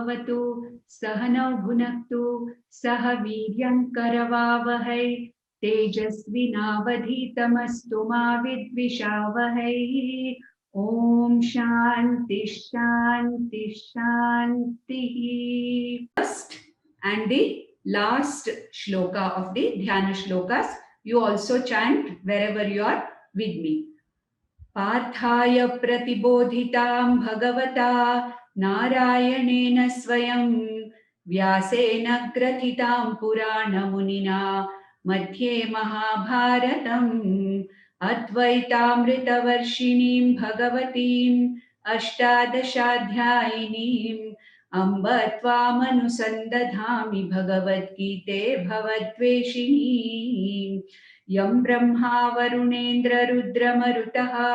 bhavatu sahanau bhunaktu sah viryam karavavahai tejasvinavadhitamastu ma vidvishavahai. Om Shanti Shanti Shanti. First and the last shloka of the dhyana shlokas, you also chant wherever you are with me. Pārthāya pratibodhitam bhagavata nārayanena svayam vyāsena grathitam purana munina madhye mahabharatam advaitamritavarshinim bhagavatim ashtadashadhyayinim amba tvāmanusandadhāmi Bhagavad Gīte bhavadveshinim yam brahma varunendra rudra marutaha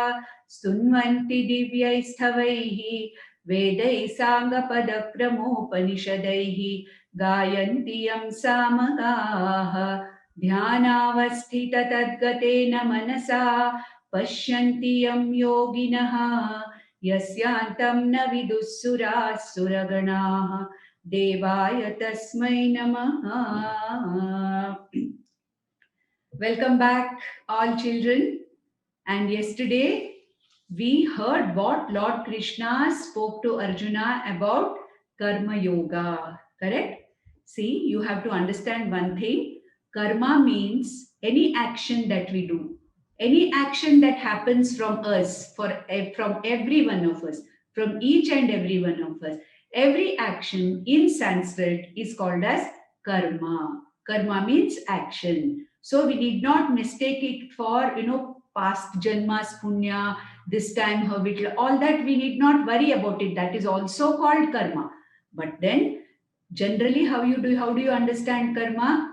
stunvanti divyaisthavaihi vedai sanga padakramopanishadaihi gayanti yam samagaha dhyanavasthita tadgatena manasa pashyanti yam yoginaha yasyantam na vidussura suraganaha devaya tasmai namaha. Welcome back, all children. And yesterday we heard what Lord Krishna spoke to Arjuna about karma yoga, correct? See, you have to understand one thing. Karma means any action that we do, any action that happens from us, from every one of us, from each and every one of us. Every action in Sanskrit is called as karma. Karma means action. So we need not mistake it for, past janmas, punya, this time habitual, all that we need not worry about it. That is also called karma. But then generally how do you understand karma?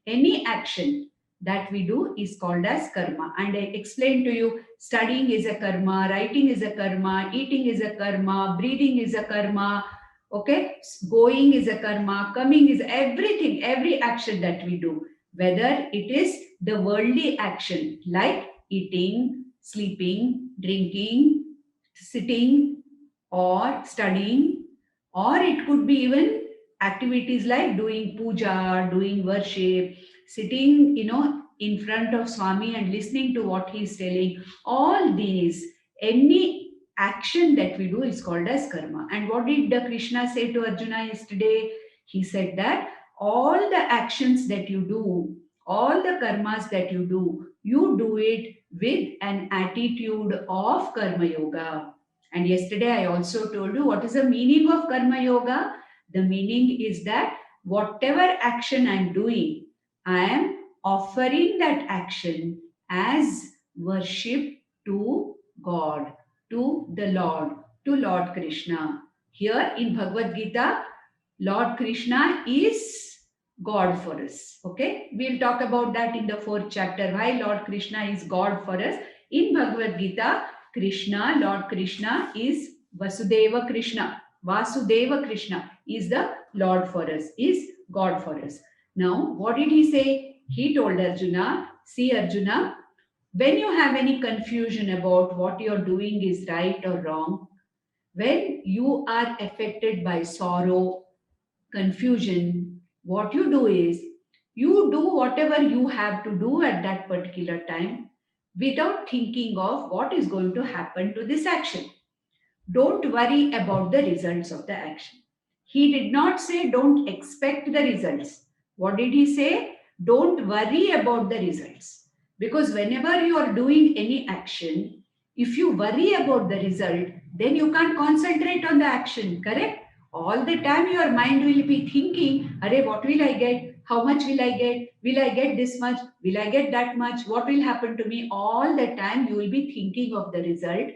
Any action that we do is called as karma. And I explained to you, studying is a karma, writing is a karma, eating is a karma, breathing is a karma, okay? Going is a karma, coming is everything, every action that we do. Whether it is the worldly action like eating, sleeping, drinking, sitting or studying, or it could be even activities like doing puja, doing worship, sitting, in front of Swami and listening to what he is telling. All these, any action that we do is called as karma. And what did Krishna say to Arjuna yesterday? He said that all the actions that you do, all the karmas that you do it with an attitude of karma yoga. And yesterday I also told you what is the meaning of karma yoga. The meaning is that whatever action I am doing, I am offering that action as worship to God, to the Lord, to Lord Krishna. Here in Bhagavad Gita, Lord Krishna is God for us. Okay, we'll talk about that in the 4th chapter, why Lord Krishna is God for us. In Bhagavad Gita, Lord Krishna is Vasudeva Krishna. Vasudeva Krishna is the Lord for us, is God for us. Now, what did he say? He told Arjuna, see Arjuna, when you have any confusion about what you're doing is right or wrong, when you are affected by sorrow, confusion, what you do is, you do whatever you have to do at that particular time without thinking of what is going to happen to this action. Don't worry about the results of the action. He did not say don't expect the results. What did he say? Don't worry about the results. Because whenever you are doing any action, if you worry about the result, then you can't concentrate on the action, correct? All the time your mind will be thinking, Arey, what will I get? How much will I get? Will I get this much? Will I get that much? What will happen to me? All the time you will be thinking of the result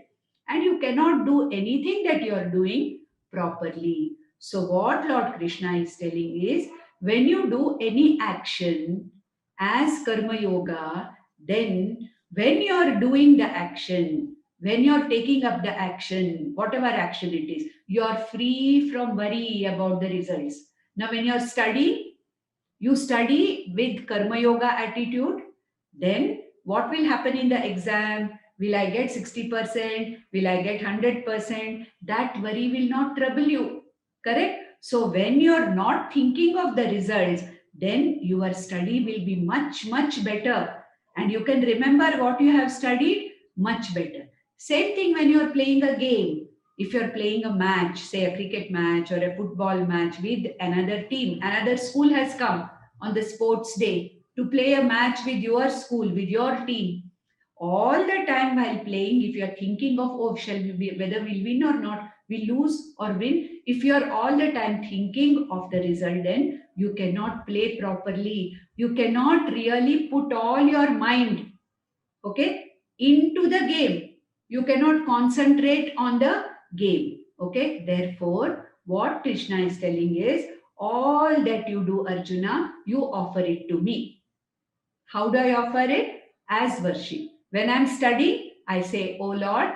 and you cannot do anything that you are doing properly. So what Lord Krishna is telling is, when you do any action as karma yoga, then when you are doing the action, when you are taking up the action, whatever action it is, you are free from worry about the results. Now when you are studying, you study with karma yoga attitude, then what will happen in the exam? Will I get 60%? Will I get 100%? That worry will not trouble you. Correct? So when you're not thinking of the results, then your study will be much, much better. And you can remember what you have studied much better. Same thing when you're playing a game. If you're playing a match, say a cricket match or a football match with another team, another school has come on the sports day to play a match with your school, with your team. All the time while playing, if you're thinking of, oh, shall we be, whether we'll win or not, we lose or win, if you're all the time thinking of the result, then you cannot play properly. You cannot really put all your mind, okay, into the game. You cannot concentrate on the game, okay. Therefore, what Krishna is telling is, all that you do, Arjuna, you offer it to me. How do I offer it? As worship. When I'm studying, I say, oh Lord,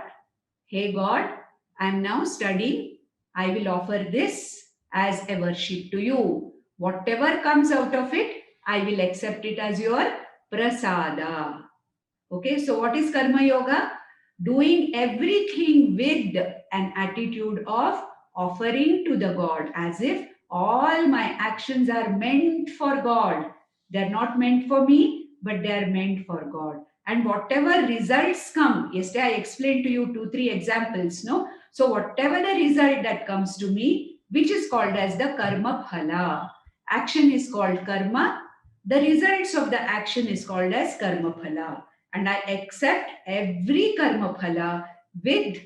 hey God, I'm now studying. I will offer this as a worship to you. Whatever comes out of it, I will accept it as your prasada. Okay, so what is karma yoga? Doing everything with an attitude of offering to the God, as if all my actions are meant for God. They're not meant for me, but they're meant for God. And whatever results come, yesterday I explained to you 2-3 examples, no? So whatever the result that comes to me, which is called as the karma phala. Action is called karma. The results of the action is called as karma phala. And I accept every karma phala with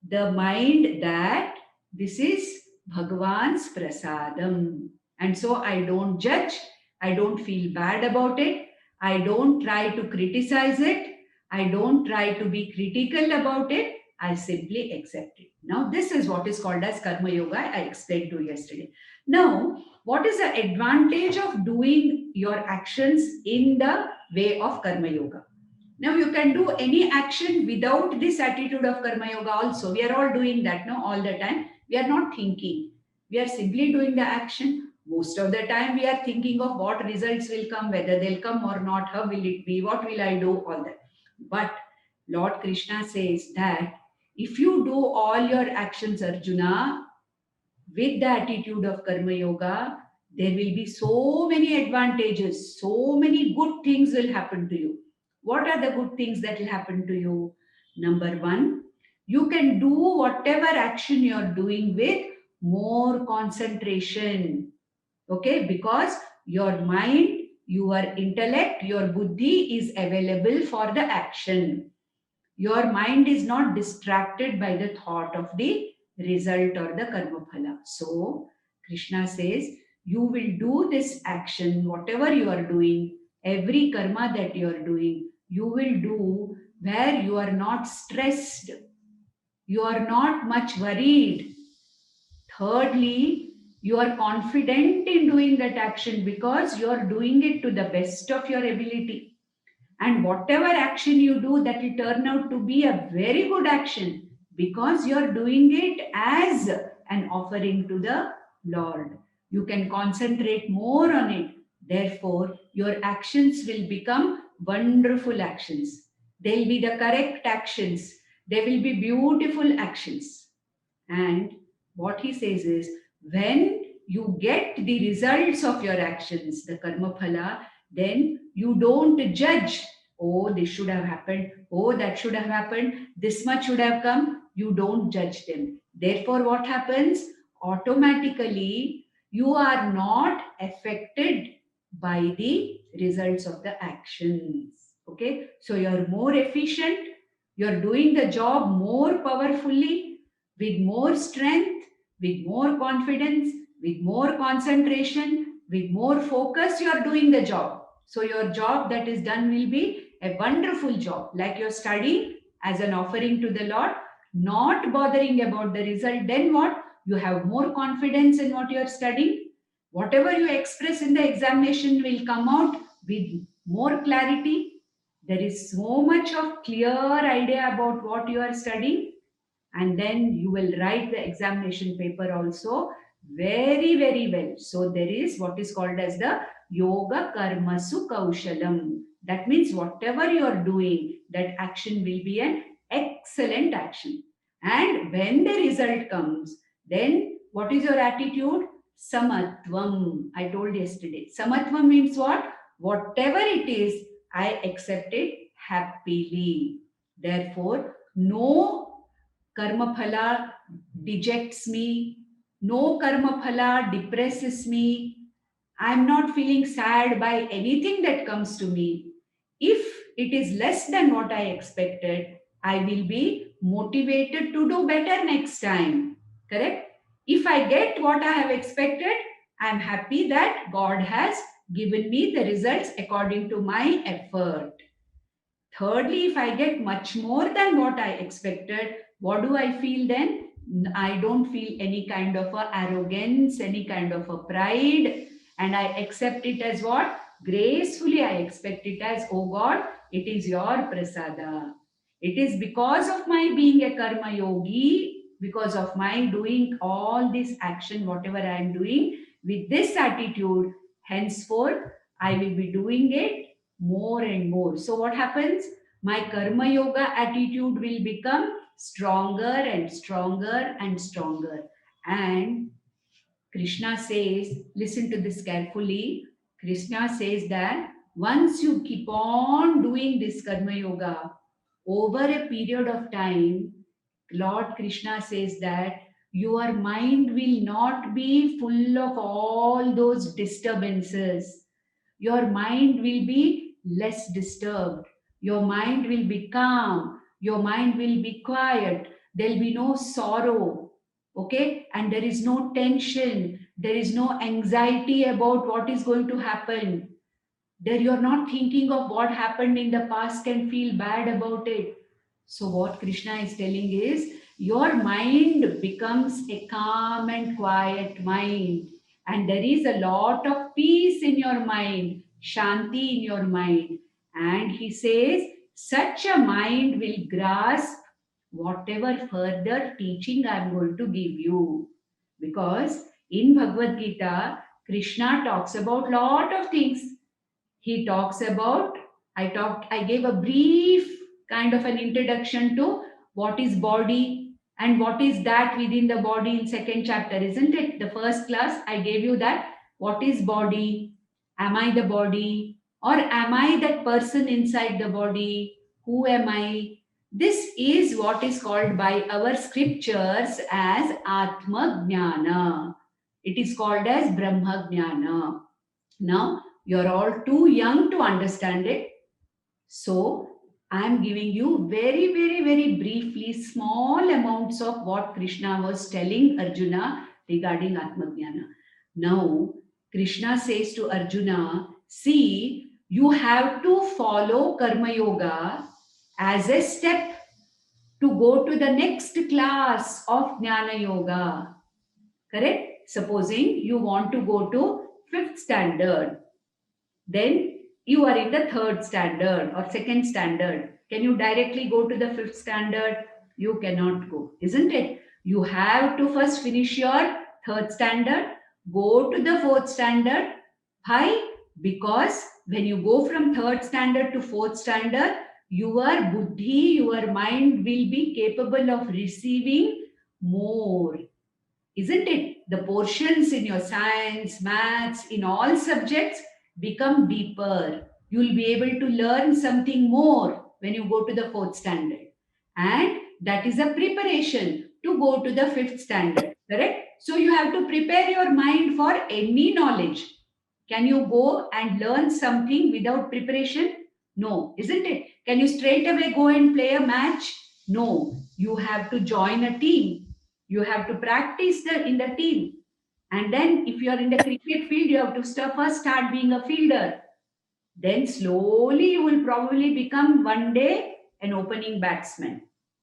the mind that this is Bhagavan's prasadam. And so I don't judge, I don't feel bad about it, I don't try to criticize it, I don't try to be critical about it, I simply accept it. Now this is what is called as karma yoga, I explained to you yesterday. Now, what is the advantage of doing your actions in the way of karma yoga? Now you can do any action without this attitude of karma yoga also. We are all doing that, no, all the time. We are not thinking. We are simply doing the action. Most of the time we are thinking of what results will come, whether they'll come or not, how will it be, what will I do, all that. But Lord Krishna says that if you do all your actions, Arjuna, with the attitude of karma yoga, there will be so many advantages, so many good things will happen to you. What are the good things that will happen to you? Number one, you can do whatever action you're doing with more concentration. Okay, because your mind, your intellect, your buddhi is available for the action. Your mind is not distracted by the thought of the result or the karma phala. So, Krishna says, you will do this action, whatever you are doing, every karma that you are doing, you will do where you are not stressed, you are not much worried. Thirdly, you are confident in doing that action because you are doing it to the best of your ability. And whatever action you do, that will turn out to be a very good action because you are doing it as an offering to the Lord. You can concentrate more on it. Therefore, your actions will become wonderful actions. They'll be the correct actions. They will be beautiful actions. And what he says is, when you get the results of your actions, the karma phala, then you don't judge. Oh, this should have happened. Oh, that should have happened. This much should have come. You don't judge them. Therefore, what happens? Automatically, you are not affected by the results of the actions. Okay, so you're more efficient. You're doing the job more powerfully, with more strength, with more confidence, with more concentration, with more focus. You are doing the job. So your job that is done will be a wonderful job, like you're studying as an offering to the Lord, not bothering about the result. Then what? You have more confidence in what you're studying. Whatever you express in the examination will come out with more clarity. There is so much of clear idea about what you are studying. And then you will write the examination paper also very, very well. So there is what is called as the yoga karmasu kaushalam. That means whatever you are doing, that action will be an excellent action. And when the result comes, then What is your attitude? Samatvam. I told yesterday. Samatvam means what? Whatever it is, I accept it happily. Therefore, no karma phala dejects me. No karma phala depresses me. I am not feeling sad by anything that comes to me. If it is less than what I expected, I will be motivated to do better next time. Correct? If I get what I have expected, I am happy that God has given me the results according to my effort. Thirdly, if I get much more than what I expected, what do I feel then? I don't feel any kind of a arrogance, any kind of a pride, and I accept it as what? Gracefully, I expect it as, oh God, it is your prasada. It is because of my being a karma yogi, because of my doing all this action, whatever I am doing, with this attitude, henceforth, I will be doing it more and more. So what happens? My karma yoga attitude will become stronger and stronger and stronger. And Krishna says, listen to this carefully. Krishna says that once you keep on doing this karma yoga over a period of time, Lord Krishna says that your mind will not be full of all those disturbances. Your mind will be less disturbed. Your mind will be calm. Your mind will be quiet. There will be no sorrow. Okay? And there is no tension. There is no anxiety about what is going to happen. There you're not thinking of what happened in the past and feel bad about it. So what Krishna is telling is, your mind becomes a calm and quiet mind. And there is a lot of peace in your mind, shanti in your mind. And he says, such a mind will grasp whatever further teaching I am going to give you. Because in Bhagavad Gita, Krishna talks about lot of things. He talks about, I gave a brief kind of an introduction to what is body and what is that within the body in second chapter, isn't it? The first class, I gave you that. What is body? Am I the body? Or am I that person inside the body? Who am I? This is what is called by our scriptures as ātmany-evātmanā. It is called as Brahma-jnana. Now, you're all too young to understand it. So, I'm giving you very, very, very briefly small amounts of what Krishna was telling Arjuna regarding Atmajnana. Now, Krishna says to Arjuna, see, you have to follow Karma Yoga as a step to go to the next class of Jnana Yoga. Correct? Supposing you want to go to 5th standard. Then you are in the 3rd standard or 2nd standard. Can you directly go to the 5th standard? You cannot go, isn't it? You have to first finish your 3rd standard, go to the 4th standard. Why? Because when you go from 3rd standard to 4th standard, your buddhi, your mind will be capable of receiving more. Isn't it? The portions in your science, maths, in all subjects become deeper. You will be able to learn something more when you go to the 4th standard. And that is a preparation to go to the 5th standard. Correct? So you have to prepare your mind for any knowledge. Can you go and learn something without preparation? No, isn't it? Can you straight away go and play a match? No, you have to join a team. You have to practice in the team. And then if you are in the cricket field, you have to first start being a fielder. Then slowly you will probably become one day an opening batsman.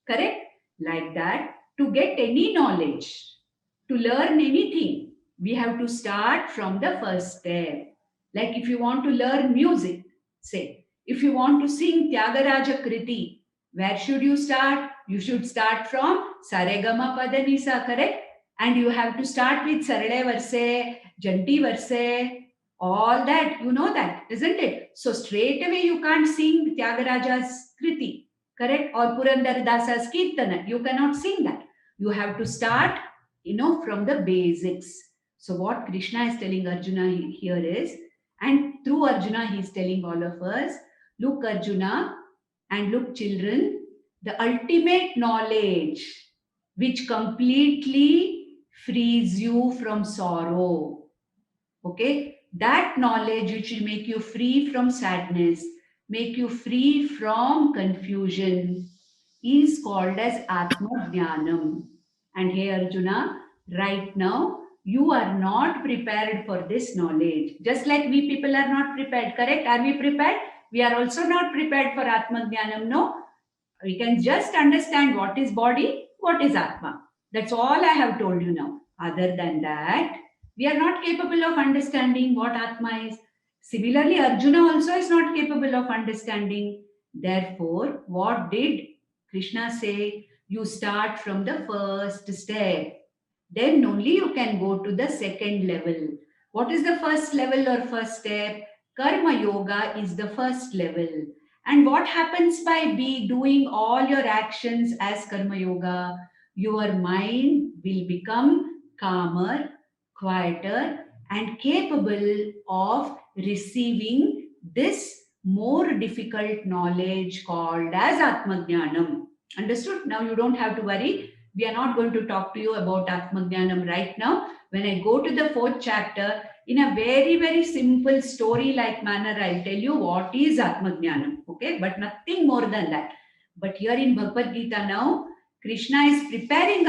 Correct? Like that, to get any knowledge, to learn anything, we have to start from the first step. Like if you want to learn music, say, if you want to sing Tyagaraja Kriti, where should you start? You should start from Saregama Padanisa, correct? And you have to start with Sarale Varse, Janti Varse, all that, you know that, isn't it? So straight away you can't sing Tyagaraja's Kriti, correct? Or Purandar Dasa's Kirtana. You cannot sing that. You have to start from the basics. So what Krishna is telling Arjuna here is, and through Arjuna he is telling all of us, look Arjuna and look children, the ultimate knowledge which completely frees you from sorrow. Okay, that knowledge which will make you free from sadness, make you free from confusion, is called as Atma-jnanam. And hey Arjuna, right now you are not prepared for this knowledge. Just like we people are not prepared, correct? Are we prepared? We are also not prepared for Atma-jnanam, no? We can just understand what is body, what is Atma. That's all I have told you now. Other than that, we are not capable of understanding what Atma is. Similarly, Arjuna also is not capable of understanding. Therefore, what did Krishna say? You start from the first step. Then only you can go to the second level. What is the first level or first step? Karma Yoga is the first level. And what happens by doing all your actions as Karma Yoga? Your mind will become calmer, quieter, and capable of receiving this more difficult knowledge called as Atma-jnanam. Understood? Now you don't have to worry. We are not going to talk to you about Atma-jnanam right now. When I go to the 4th chapter, in a very, very simple story-like manner, I'll tell you what is Atma-jnanam. Okay, but nothing more than that. But here in Bhagavad Gita now, Krishna is preparing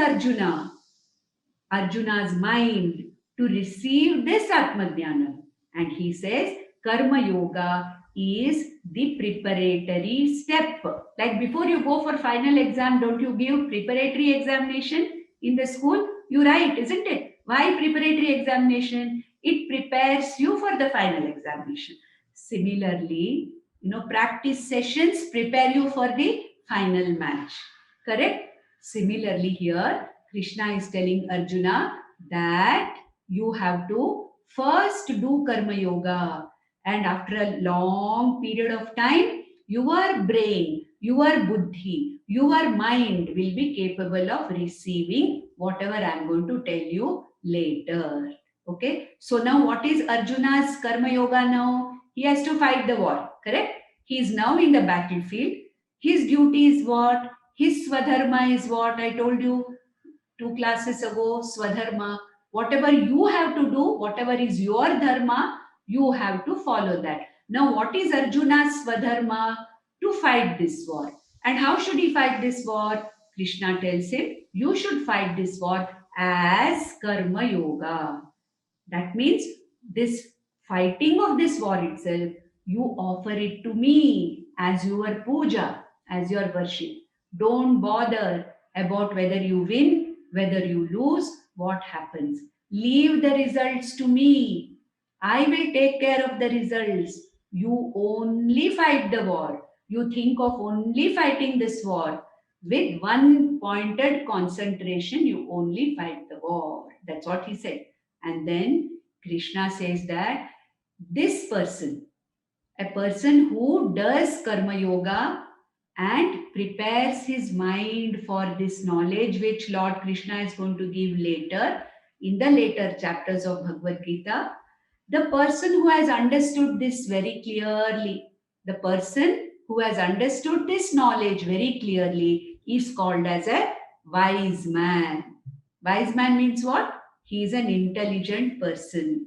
Arjuna's mind to receive this Atma-jnanam. And he says, Karma Yoga is the preparatory step. Like before you go for final exam, don't you give preparatory examination in the school? You write, isn't it? Why preparatory examination? It prepares you for the final examination. Similarly, practice sessions prepare you for the final match. Correct? Similarly here, Krishna is telling Arjuna that you have to first do Karma Yoga. And after a long period of time, your brain, your buddhi, your mind will be capable of receiving whatever I am going to tell you later. Okay. So now what is Arjuna's Karma Yoga now? He has to fight the war. Correct? He is now in the battlefield. His duty is what? His swadharma is what? I told you 2 classes ago, swadharma. Whatever you have to do, whatever is your dharma, you have to follow that. Now, what is Arjuna's swadharma? To fight this war. And how should he fight this war? Krishna tells him, you should fight this war as Karma Yoga. That means this fighting of this war itself, you offer it to me as your puja, as your worship. Don't bother about whether you win, whether you lose, what happens. Leave the results to me. I will take care of the results. You only fight the war. You think of only fighting this war. With one pointed concentration, you only fight the war. That's what he said. And then Krishna says that this person, a person who does Karma Yoga and prepares his mind for this knowledge which Lord Krishna is going to give later in the later chapters of Bhagavad Gita, the person who has understood this very clearly, the person who has understood this knowledge very clearly is called as a wise man. Wise man means what? He is an intelligent person.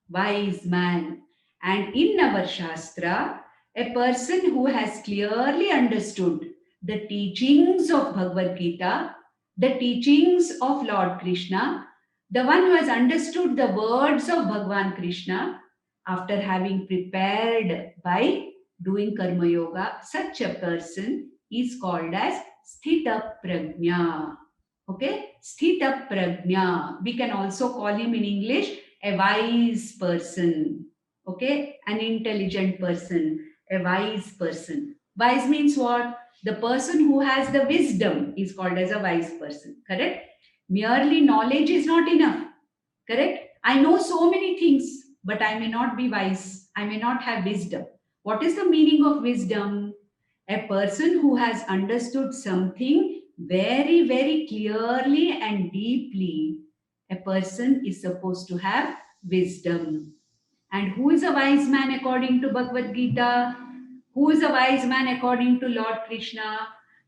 Wise man. And in our Shastra, a person who has clearly understood the teachings of Bhagavad Gita, the teachings of Lord Krishna, the one who has understood the words of Bhagavan Krishna after having prepared by doing Karma Yoga, such a person is called as sthita-prajña. Okay? Sthita-prajña. We can also call him in English a wise person. Okay? An intelligent person. A wise person. Wise means what? The person who has the wisdom is called as a wise person. Correct? Merely knowledge is not enough. Correct? I know so many things, but I may not be wise. I may not have wisdom. What is the meaning of wisdom? A person who has understood something very, very clearly and deeply A person is supposed to have wisdom. And who is a wise man according to Bhagavad Gita? Who is a wise man according to Lord Krishna?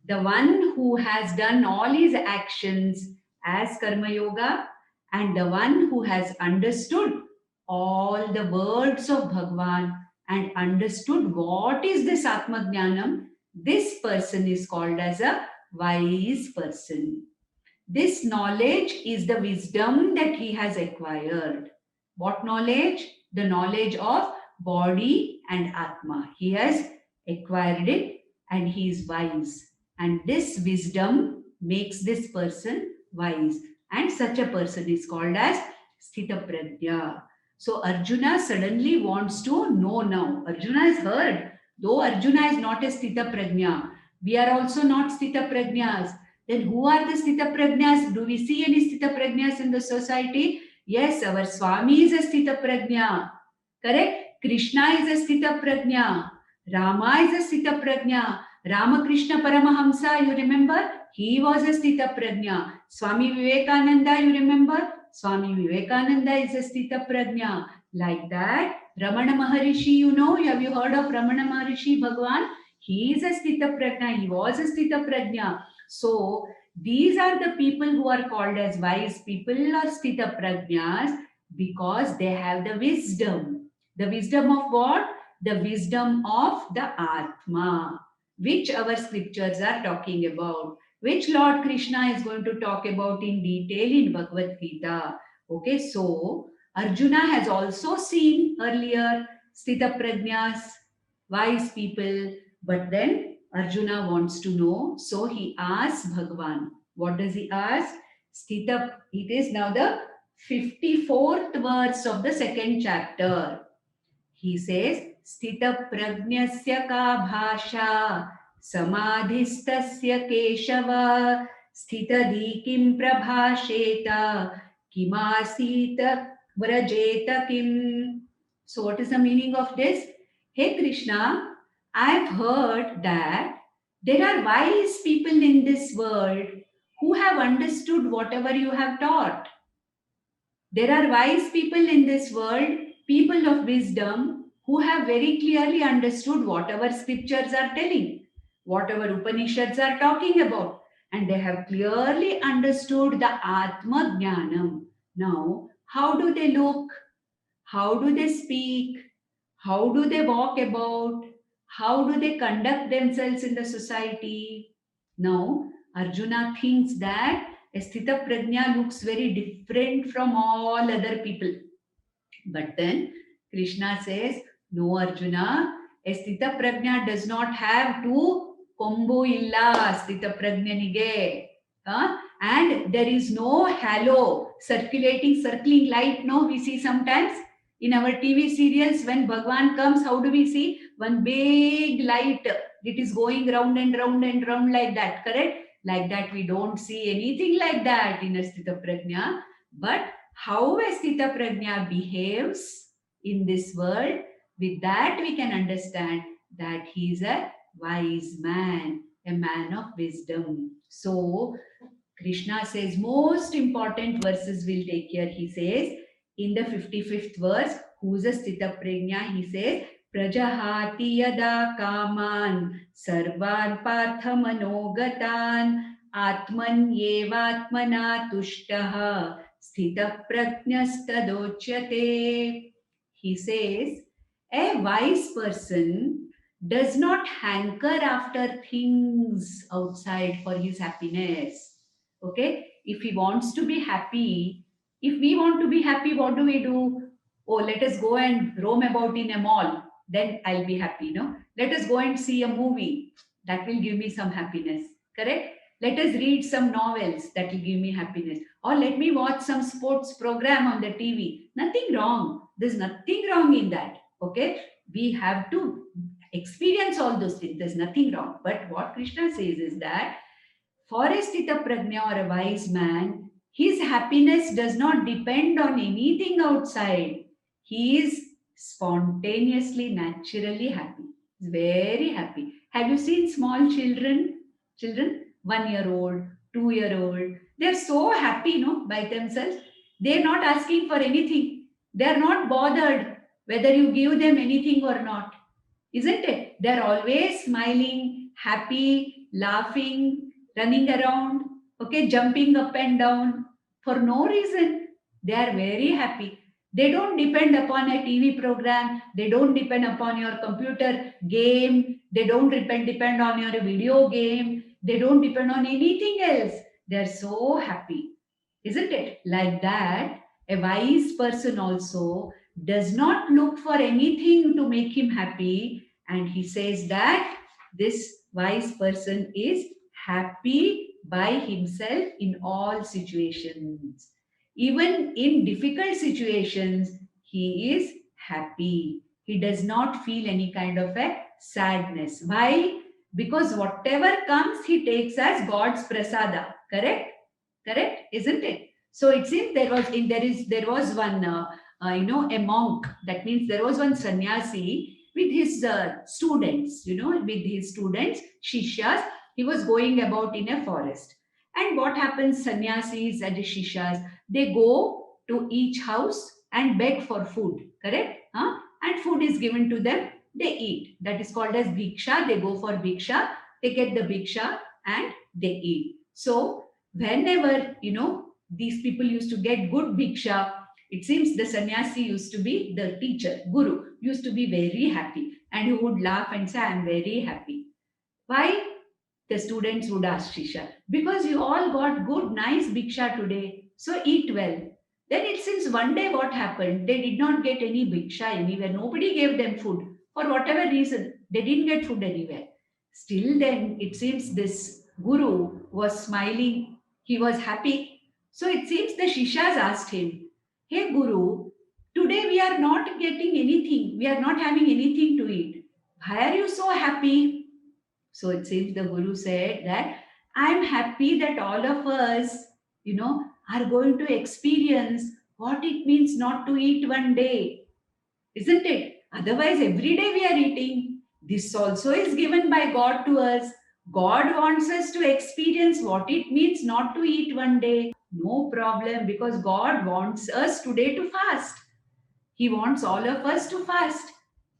The one who has done all his actions as karma yoga, and the one who has understood all the words of Bhagwan and understood what is this Atmajnanam. This person is called as a wise person. This knowledge is the wisdom that he has acquired. What knowledge? The knowledge of body and Atma. He has acquired it and he is wise. And this wisdom makes this person wise. And such a person is called as sthita-prajña. So Arjuna suddenly wants to know now. Arjuna has heard. Though Arjuna is not a sthita-prajña, we are also not sthita-prajñas. Then who are the sthita-prajñas? Do we see any sthita-prajñas in the society? Yes, our Swami is a sthita-prajña. Correct? Krishna is a sthita-prajña. Rama is a sthita-prajña. Ramakrishna Paramahamsa, you remember? He was a sthita-prajña. Swami Vivekananda, you remember? Swami Vivekananda is a sthita-prajña. Like that, Ramana Maharishi, you know, have you heard of Ramana Maharishi Bhagwan? He is a sthita-prajña. He was a sthita-prajña. So, these are the people who are called as wise people or sthita-prajñas because they have the wisdom. The wisdom of what? The wisdom of the Atma, which our scriptures are talking about, which Lord Krishna is going to talk about in detail in Bhagavad Gita. Okay, so Arjuna has also seen earlier sthita-prajñas, wise people, but then Arjuna wants to know, so he asks Bhagwan. What does he ask? It is now the 54th verse of the second chapter. He says, sthita-prajñasya kā bhāṣhā, samādhi-sthasya keśhava, sthita-dhīḥ prabhāṣheta, kim āsīta vrajeta kim. So what is the meaning of this? Hey Krishna, I've heard that there are wise people in this world who have understood whatever you have taught. There are wise people in this world, people of wisdom, who have very clearly understood whatever scriptures are telling, whatever Upanishads are talking about, and they have clearly understood the Atma-jnanam. Now, how do they look? How do they speak? How do they walk about? How do they conduct themselves in the society? Now, Arjuna thinks that a sthita-prajña looks very different from all other people. But then Krishna says, no Arjuna, a sthita-prajña does not have to kombu illa sthita-prajñanige. And there is no halo, circling light. No, we see sometimes in our TV serials when Bhagwan comes, how do we see? One big light. It is going round and round and round like that, correct? Like that, we don't see anything like that in a sthita-prajña. But how a sthita-prajña behaves in this world, with that we can understand that he is a wise man, a man of wisdom. So, Krishna says, most important verses will take care. He says, in the 55th verse, who is a sthita-prajña? He says, prajahāti yadā kāmān sarvān pārtha mano-gatān ātmany-evātmanā tuṣhṭaḥ sthita-prajñas tadochyate. He says, a wise person does not hanker after things outside for his happiness. Okay? If he wants to be happy, if we want to be happy, what do we do? Oh, let us go and roam about in a mall. Then I'll be happy, no? Let us go and see a movie. That will give me some happiness. Correct? Let us read some novels. That will give me happiness. Or let me watch some sports program on the TV. Nothing wrong. There's nothing wrong in that. Okay? We have to experience all those things. There's nothing wrong. But what Krishna says is that for a sthita-prajña or a wise man, his happiness does not depend on anything outside. He is spontaneously, naturally happy. He's very happy. Have you seen small children? 1 year old, 2 year old. They're so happy, no, by themselves. They're not asking for anything. They're not bothered whether you give them anything or not. Isn't it? They're always smiling, happy, laughing, running around, okay, jumping up and down for no reason. They are very happy. They don't depend upon a TV program. They don't depend upon your computer game. They don't depend on your video game. They don't depend on anything else. They're so happy. Isn't it? Like that, a wise person also does not look for anything to make him happy. And he says that this wise person is happy by himself in all situations. Even in difficult situations, he is happy. He does not feel any kind of a sadness. Why? Because whatever comes, he takes as God's prasada. Correct? Correct? Isn't it? So it seems there was one a monk. That means there was one sannyasi with his students. With his students, shishyas. He was going about in a forest. And what happens? Sannyasis and shishyas, they go to each house and beg for food. Correct? And food is given to them. They eat. That is called as bhiksha. They go for bhiksha. They get the bhiksha and they eat. So whenever, these people used to get good bhiksha, it seems the sannyasi used to be the teacher, guru, used to be very happy. And he would laugh and say, I am very happy. Why? The students would ask Shisha, because you all got good, nice bhiksha today, so eat well. Then it seems one day what happened, they did not get any bhiksha anywhere. Nobody gave them food. For whatever reason, they didn't get food anywhere. Still then, it seems this guru was smiling. He was happy. So it seems the Shishas asked him, hey Guru, today we are not getting anything. We are not having anything to eat. Why are you so happy? So it seems the Guru said that I am happy that all of us, are going to experience what it means not to eat one day. Isn't it? Otherwise, every day we are eating. This also is given by God to us. God wants us to experience what it means not to eat one day. No problem, because God wants us today to fast. He wants all of us to fast.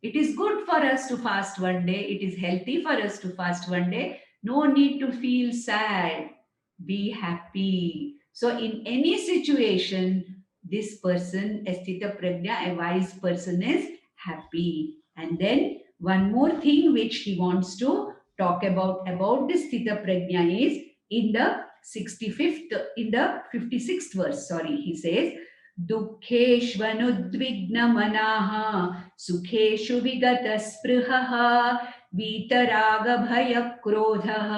It is good for us to fast one day. It is healthy for us to fast one day. No need to feel sad. Be happy. So in any situation, this person, a sthita-prajña, a wise person, is happy. And then one more thing which he wants to talk about this sthita-prajña is in the 56th verse, he says, duḥkheṣhv-anudvigna-manāḥ sukheṣhu vigata-spṛihaḥ vīta-rāga-bhaya-krodhaḥ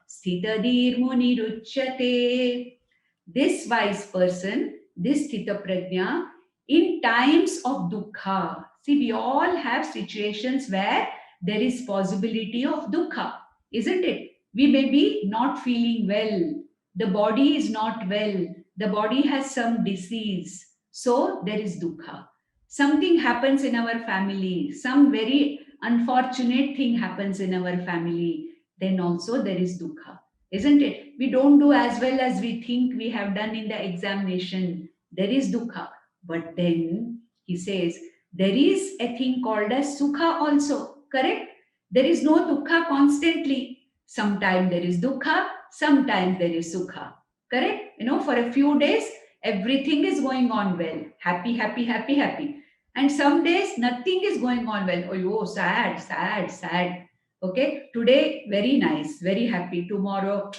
sthita-dhīr munir uchyate. This wise person, this sthita-prajña, in times of dukkha, see, we all have situations where there is possibility of dukkha, isn't it? We may be not feeling well. The body is not well. The body has some disease. So there is dukkha. Something happens in our family. Some very unfortunate thing happens in our family. Then also there is dukkha. Isn't it? We don't do as well as we think we have done in the examination. There is dukkha. But then he says, there is a thing called as sukha also. Correct? There is no dukkha constantly. Sometimes there is dukkha, sometimes there is sukha. Correct? For a few days, everything is going on well. Happy, happy, happy, happy. And some days, nothing is going on well. Oh, sad, sad, sad. Okay? Today, very nice, very happy. Tomorrow,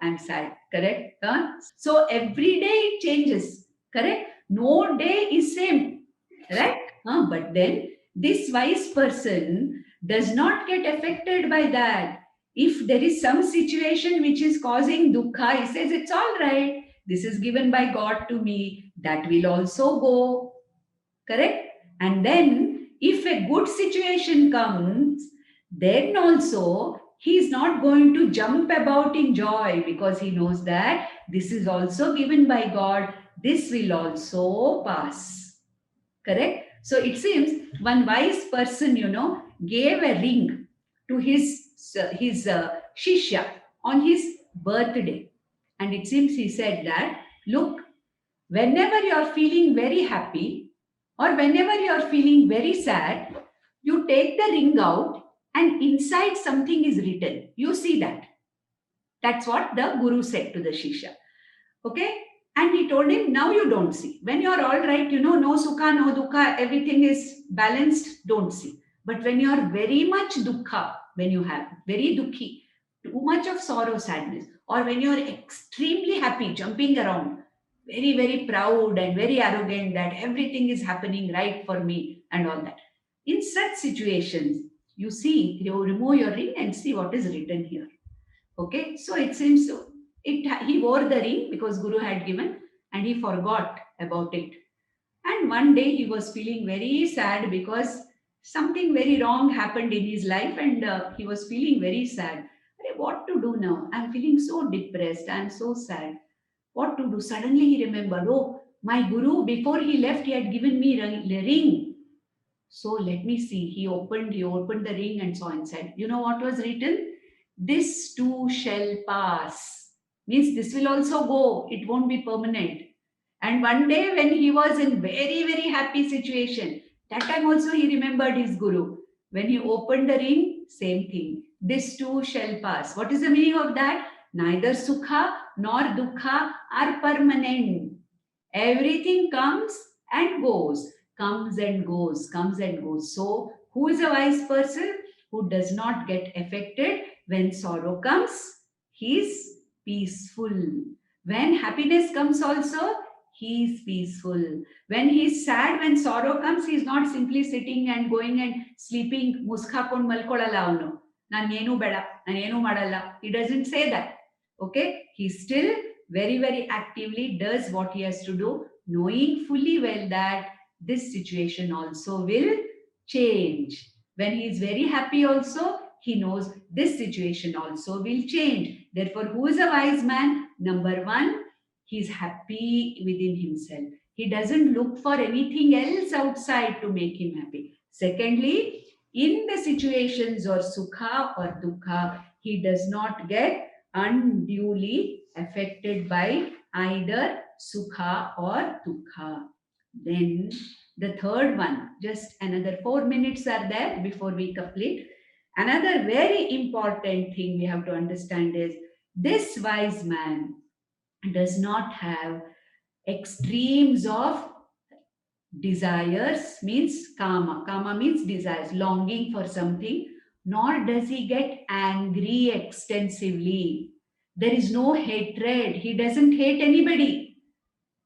I'm sad. Correct? So every day it changes. Correct? No day is same. Right? But then, this wise person does not get affected by that. If there is some situation which is causing dukkha, he says, it's all right. This is given by God to me. That will also go. Correct? And then, if a good situation comes, then also, he is not going to jump about in joy, because he knows that this is also given by God. This will also pass. Correct? So it seems one wise person, gave a ring to his shishya on his birthday. And it seems he said that, look, Whenever you are feeling very happy or whenever you are feeling very sad, you take the ring out and inside something is written. You see that. That's what the Guru said to the Shishya. Okay? And he told him, now you don't see. When you are all right, no sukha, no dukkha, everything is balanced, don't see. But when you are very much dukkha, when you have very dukkhi, too much of sorrow, sadness, or when you are extremely happy, jumping around, very, very proud and very arrogant that everything is happening right for me and all that. In such situations, you see, you remove your ring and see what is written here. Okay, so it seems he wore the ring because Guru had given and he forgot about it. And one day he was feeling very sad because something very wrong happened in his life and he was feeling very sad. What to do now? I'm feeling so depressed. I'm so sad. What to do? Suddenly he remembered, oh, my Guru, before he left, he had given me a ring. So let me see. He opened the ring and saw inside. You know what was written? This too shall pass. Means this will also go. It won't be permanent. And one day when he was in very, very happy situation, that time also he remembered his Guru. When he opened the ring, same thing. This too shall pass. What is the meaning of that? Neither sukha nor dukkha are permanent. Everything comes and goes, comes and goes, comes and goes. So, who is a wise person? Who does not get affected when sorrow comes? He is peaceful. When happiness comes also, he is peaceful. When he is sad, when sorrow comes, he is not simply sitting and going and sleeping, muskakond malkolala avanu. Nanenu beda, nanenu madalla. He doesn't say that. Okay? He still very, very actively does what he has to do, knowing fully well that this situation also will change. When he is very happy also, he knows this situation also will change. Therefore, who is a wise man? Number one, he is happy within himself. He doesn't look for anything else outside to make him happy. Secondly, in the situations or sukha or dukkha, he does not get unduly affected by either sukha or dukkha. Then the third one, just another 4 minutes are there before we complete. Another very important thing we have to understand is this wise man does not have extremes of desires, means kama means desires, longing for something, nor does he get angry extensively. There is no hatred. He doesn't hate anybody.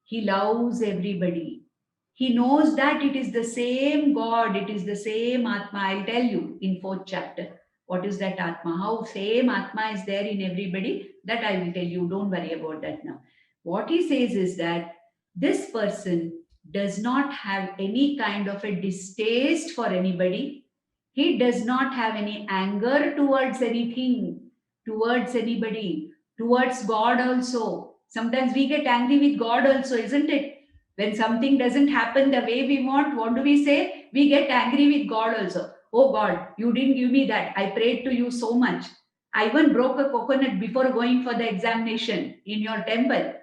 He loves everybody. He knows that it is the same God, it is the same Atma. I'll tell you in 4th chapter. What is that Atma? How same Atma is there in everybody, that I will tell you. Don't worry about that now. What he says is that this person does not have any kind of a distaste for anybody. He does not have any anger towards anything, towards anybody, towards God also. Sometimes we get angry with God also, isn't it? When something doesn't happen the way we want, what do we say? We get angry with God also. Oh God, you didn't give me that. I prayed to you so much. I even broke a coconut before going for the examination in your temple.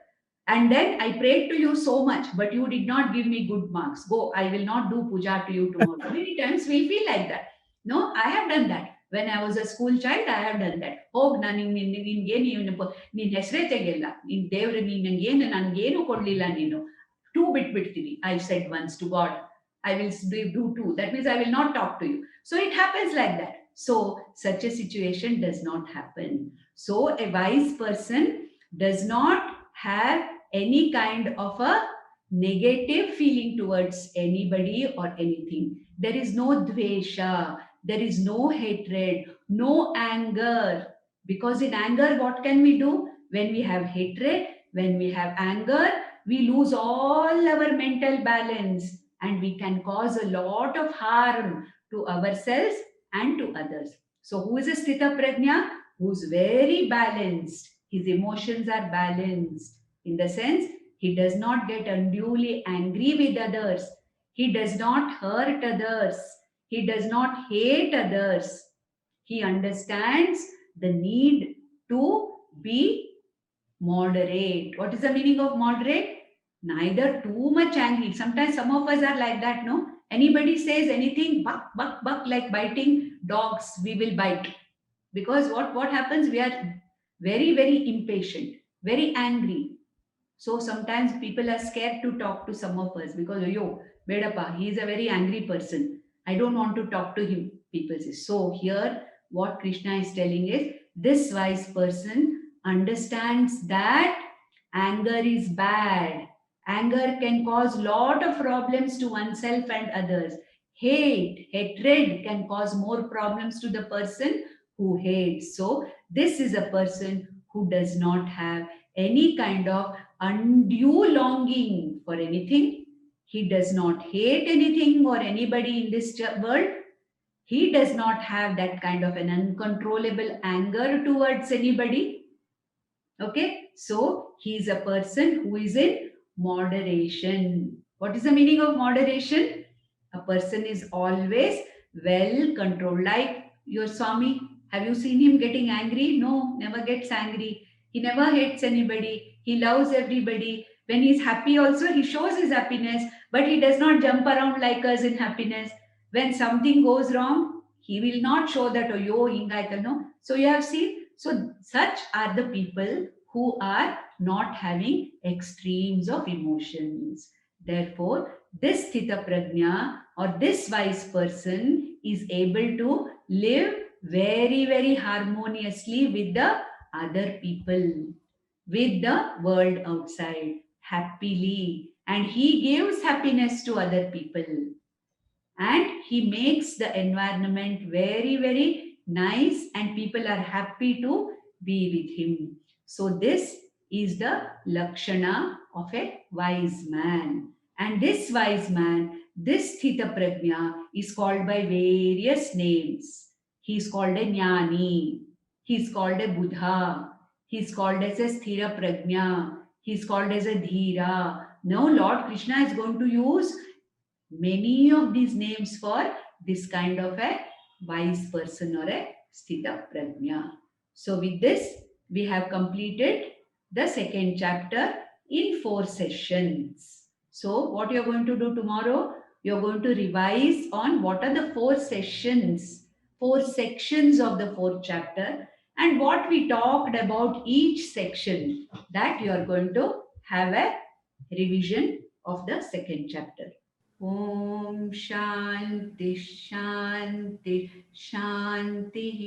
And then I prayed to you so much, but you did not give me good marks. Go, I will not do puja to you tomorrow. Many times we feel like that. No, I have done that. When I was a school child, I have done that. Oh, ನೀನ್ ಹೆಸರೇ ತೆಗೆಯಲ್ಲ ನೀನ್ ದೇವ್ರ ನೀನು ನನ್ಗೇನು ಕೊಡ್ಲಿಲ್ಲ ನೀನು ಟೂ ಬಿಟ್ಬಿಡ್ತೀನಿ I said once to God I will do two. That means I will not talk to you. So it happens like that. So such a situation does not happen. So a wise person does not have any kind of a negative feeling towards anybody or anything. There is no dvesha, there is no hatred, no anger. Because in anger, what can we do? When we have hatred, when we have anger, we lose all our mental balance and we can cause a lot of harm to ourselves and to others. So who is a sthita-prajña? Who is very balanced. His emotions are balanced. In the sense, he does not get unduly angry with others. He does not hurt others. He does not hate others. He understands the need to be moderate. What is the meaning of moderate? neither too much angry. Sometimes some of us are like that, no? Anybody says anything, buck, buck, buck, like biting dogs, we will bite. Because what happens? We are very, very impatient, very angry. So sometimes people are scared to talk to some of us because, yo, Bedappa, he is a very angry person. I don't want to talk to him, people say. So here, what Krishna is telling is, this wise person understands that anger is bad. Anger can cause lot of problems to oneself and others. Hatred can cause more problems to the person who hates. So this is a person who does not have any kind of undue longing for anything. He does not hate anything or anybody in this world. He does not have that kind of an uncontrollable anger towards anybody. Okay, so he is a person who is in moderation. What is the meaning of moderation? A person is always well controlled. Like your Swami, have you seen him getting angry? No, never gets angry. He never hates anybody. He loves everybody. When he's happy also, he shows his happiness, but he does not jump around like us in happiness. When something goes wrong, he will not show that, oh, yo, hingaita, no. So you have seen, so such are the people who are not having extremes of emotions. Therefore, this sthita-prajña or this wise person is able to live very, very harmoniously with the other people, with the world outside, happily. And he gives happiness to other people. And he makes the environment very, very nice and people are happy to be with him. So this is the lakshana of a wise man. And this wise man, this sthita-prajña is called by various names. He is called a jnani. He is called a buddha. He is called as a sthira-prajña. He is called as a dhīra. Now Lord Krishna is going to use many of these names for this kind of a wise person or a sthita-prajña. So with this, we have completed the second chapter in 4 sessions. So what you're going to do tomorrow, you're going to revise on what are the 4 sessions, 4 sections of the 4th chapter and what we talked about each section, that you are going to have a revision of the second chapter. Om Shanti Shanti Shanti.